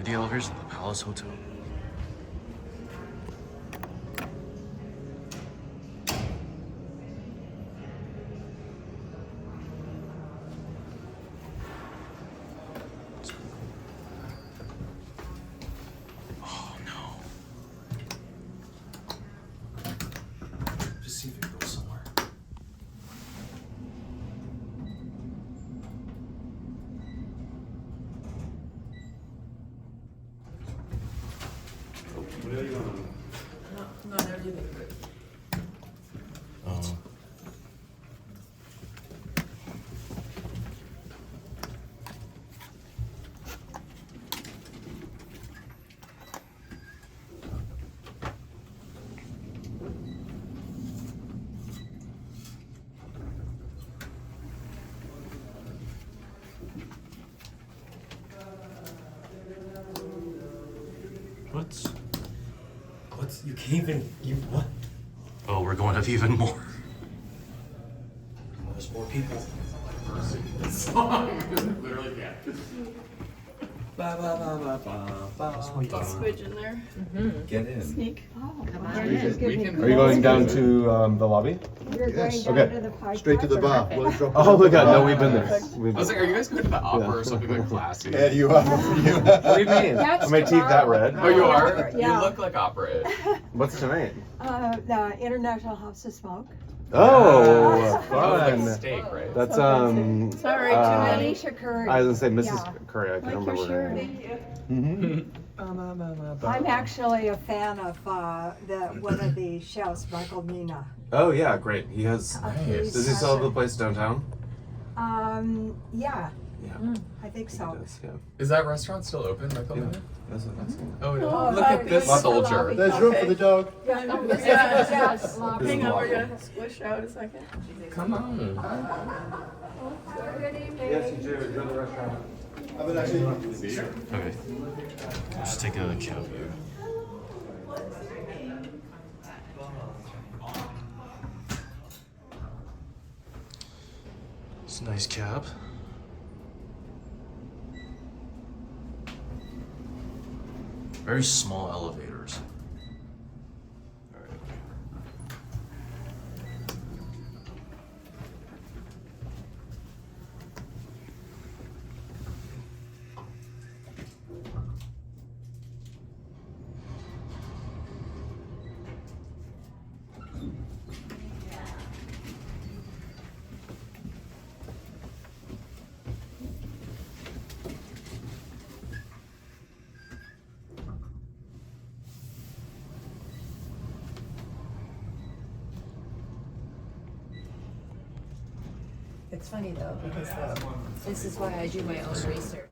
the elevators at the Palace Hotel. Oh no. Just see if it goes somewhere. No, they're leaving. Oh. What's You can't even. What? Oh, we're going up even more. There's more people. Literally can't. Ba ba ba ba ba ba. Squidge in there. Get in. Sneak. Oh, Come wow. on in. We can. Are you going down to the lobby? You're going Yes. down Okay. to the Pied Straight to the Piper. bar. We'll drop Oh my god, no, it. we've been there. I was like, are you guys going to the opera or something like classy? Yeah, you are. What do you mean? That's Are my teeth that tomorrow. red? Oh, you are? Yeah. You look like opera. What's tonight? The International House of Smoke. Oh, Oh, fun. like steak, right? That's Sorry, too many. Alicia Curry. I was gonna say Mrs. Yeah. Curry. I can't Like your remember her shirt. name. I'm actually a fan of one of the chefs, Michael Mina. Oh yeah, great. He has. He's Does he still have the place downtown? Yeah, Yeah. I think He so. does, yeah. Is that restaurant still open, Michael? Yeah. That's what I'm saying. Oh, yeah. Oh, Look at this lots of soldier. lobby. There's room for the dog. Yes. Hang on, we're gonna squish out a second. Come on. Good evening. Yes, you do. Enjoy the restaurant. I would actually. Okay. Let's take a cab here. It's a nice cab. Very small elevators. All right. It's funny though, because this is why I do my own research.